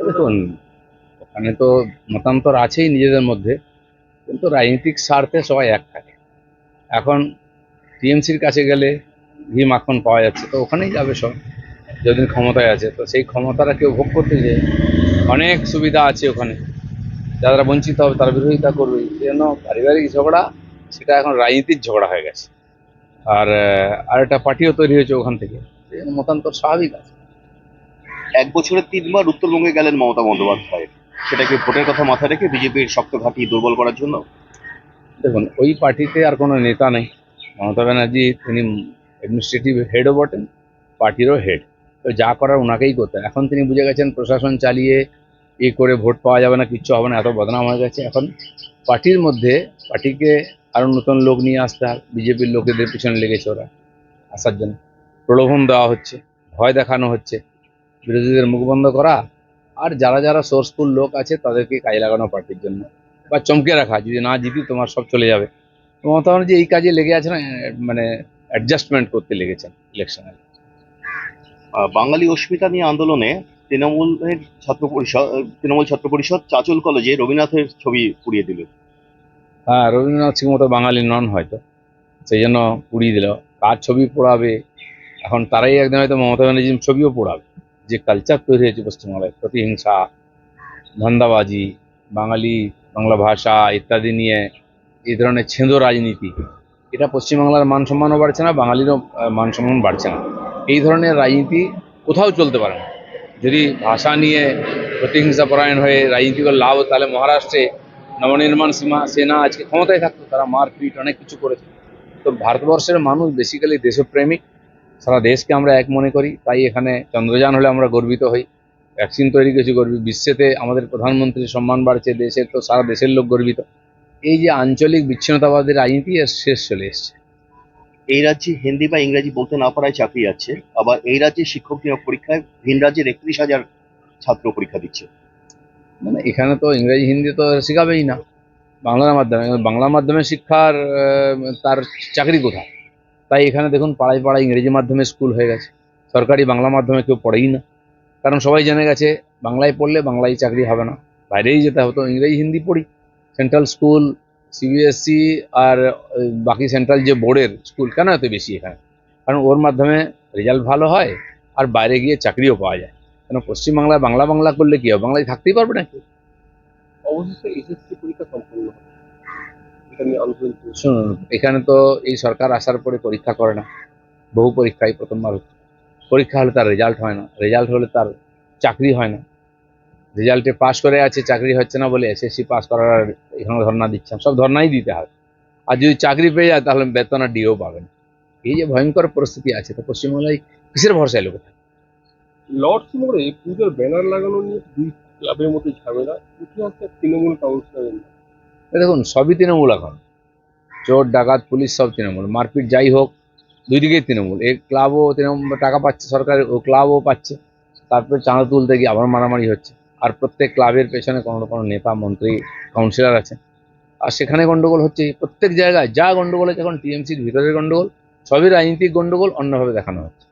দেখুন, ওখানে তো মতান্তর আছেই নিজেদের মধ্যে, কিন্তু রাজনৈতিক স্বার্থে সবাই এক থাকে। এখন টিএমসির কাছে গেলে ঘি মাখন পাওয়া যাচ্ছে, তো ওখানেই যাবে সব, যতদিন ক্ষমতায় আছে। তো সেই ক্ষমতাটা কেউ ভোগ করতে যে অনেক সুবিধা আছে ওখানে, যারা বঞ্চিত হবে তারা বিরোধিতা করবে। সেই জন্য পারিবারিক ঝগড়া, সেটা এখন রাজনীতির ঝগড়া হয়ে গেছে। আর একটা পার্টিও তৈরি হয়েছে ওখান থেকে, সেই জন্য মতান্তর স্বাভাবিক আছে। 1 বছরে 3বার উত্তরবঙ্গে গেলেন মমতা বন্দ্যোপাধ্যায়। সেটা কি ভোটের কথা মাথায় রেখে বিজেপির শক্ত ঘাঁটি দুর্বল করার জন্য? দেখুন, ওই পার্টিতে আর কোনো নেতা নেই। মমতা ব্যানার্জি তিনি অ্যাডমিনিস্ট্রেটিভ হেডও বটেন, পার্টিরও হেড। তো যা করার ওনাকেই করতে হয়। এখন তিনি বুঝে গেছেন প্রশাসন চালিয়ে করে ভোট পাওয়া যাবে না, কিচ্ছু হবে না, এত বদনাম হয়ে গেছে। এখন পার্টির মধ্যে পার্টিকে আরও নতুন লোক নিয়ে আসতে হবে। বিজেপির লোকেদের পিছনে লেগেছে ওরা আসার জন্য, প্রলোভন দেওয়া হচ্ছে, ভয় দেখানো হচ্ছে, বিরোধীদের মুখ বন্ধ করা, আর যারা যারা সোর্সফুল লোক আছে তাদেরকে কাজে লাগানো পার্টির জন্য, বা চমকে রাখা, যদি না জিতি তোমার সব চলে যাবে। মমতা ব্যানার্জি এই কাজে লেগে আছে না, মানে অ্যাডজাস্টমেন্ট করতে লেগেছেন ইলেকশনে। বাঙালি অস্মিতা নিয়ে আন্দোলনে তৃণমূল ছাত্র পরিষদ চাঁচল কলেজে রবীন্দ্রনাথের ছবি পুড়িয়ে দিল। হ্যাঁ, রবীন্দ্রনাথ সিং মতো বাঙালি নন হয়তো, সেই জন্য পুড়িয়ে দিল। কার ছবি পোড়াবে? এখন তারাই একদিন হয়তো মমতা ব্যানার্জির ছবিও পোড়াবে। যে কালচার তৈরি হয়েছে পশ্চিমবাংলায়, প্রতিহিংসা, ধান্দাবাজি, বাঙালি, বাংলা ভাষা ইত্যাদি নিয়ে এই ধরনের ছেঁদো রাজনীতি, এটা পশ্চিমবাংলার মান সম্মানও বাড়ছে না, বাঙালিরও মান সম্মান বাড়ছে না। এই ধরনের রাজনীতি কোথাও চলতে পারে না। যদি ভাষা নিয়ে প্রতিহিংসা পরায়ণ হয়ে রাজনীতি করে লাভ, তাহলে মহারাষ্ট্রে নবনির্মাণ সেনা আজকে ক্ষমতায় থাকতো, তারা মারপিট অনেক কিছু করেছে। তো ভারতবর্ষের মানুষ বেসিক্যালি দেশপ্রেমিক, সারা দেশকে আমরা এক মনে করি, তাই এখানে চন্দ্রযান হলে আমরা গর্বিত হই, ভ্যাকসিন তৈরি করেছি গর্বিত, বিশ্বেতে আমাদের প্রধানমন্ত্রীর সম্মান বাড়ছে, দেশের তো সারা দেশের লোক গর্বিত। এই যে আঞ্চলিক বিচ্ছিন্নতাবাদের রাজনীতি এর শেষ চলে এসছে। এই রাজ্যে হিন্দি বা ইংরেজি বলতে না পারায় চাকরি যাচ্ছে, আবার এই রাজ্যে শিক্ষক নিয়োগ পরীক্ষায় ভিন রাজ্যের 31,000 ছাত্র পরীক্ষা দিচ্ছে। মানে এখানে তো ইংরেজি হিন্দি তো শেখাবেই না, বাংলার মাধ্যমে। বাংলা মাধ্যমে শিক্ষার তার চাকরি কোথায়? তাই এখানে দেখুন পাড়ায় পাড়ায় ইংরেজি মাধ্যমে স্কুল হয়ে গেছে, সরকারি বাংলা মাধ্যমে কেউ পড়েই না। কারণ সবাই জেনে গেছে বাংলায় পড়লে বাংলায় চাকরি হবে না, বাইরেই যেতে হতো। ইংরেজি হিন্দি পড়ি, সেন্ট্রাল স্কুল, সিবিএসসি আর বাকি সেন্ট্রাল যে বোর্ডের স্কুল কেন এত বেশি এখানে? কারণ ওর মাধ্যমে রেজাল্ট ভালো হয়, আর বাইরে গিয়ে চাকরিও পাওয়া যায়। কেন পশ্চিমবাংলায় বাংলা বাংলা করলে কি হবে? বাংলায় থাকতেই পারবে না কেউ। অবশেষে এসএসসি পরীক্ষা সম্পন্ন হবে, এটা নিয়ে আন্দোলন চলছে। শুনুন, এখানে তো এই সরকার আসার পরে পরীক্ষা করে না, বহু পরীক্ষায় প্রথমবার হচ্ছে। পরীক্ষা হলে তার রেজাল্ট হয় না, রেজাল্ট হলে তার চাকরি হয় না। রেজাল্টে পাস করে আছে, চাকরি হচ্ছে না বলে এসএসসি পাস করার এখানে ধর্ণা দিচ্ছেন। সব ধর্ণাই দিতে হবে, আর যদি চাকরি পেয়ে যায় তাহলে বেতন আর ডিও পাবেন। এই যে ভয়ঙ্কর পরিস্থিতি আছে, তো পশ্চিমবাংলায় কিসের ভরসায় লোকে থাকে? লর্ডস মোড়ে পুজোর ব্যানার লাগানো নিয়ে দুই ক্লাবের মধ্যে ঝামেলা, উঠে আসছে তৃণমূল কাউন্সিলরের নাম। দেখুন, সবই তৃণমূল এখন, চোর ডাকাত পুলিশ সব তৃণমূল, মারপিট যাই হোক, দুই দিকেই তৃণমূল। এই ক্লাবও তৃণমূল টাকা পাচ্ছে সরকারের, ও ক্লাবও পাচ্ছে, তারপরে চাঁদা তুলতে গিয়ে আবার মারামারি হচ্ছে। আর প্রত্যেক ক্লাবের পেছনে কোনো না কোনো নেতা, মন্ত্রী, কাউন্সিলর আছে, আর সেখানে গন্ডগোল হচ্ছে। প্রত্যেক জায়গায় যা গন্ডগোল হচ্ছে, এখন টিএমসির ভিতরের গন্ডগোল, সবই রাজনীতিক গন্ডগোল অন্যভাবে দেখানো হচ্ছে।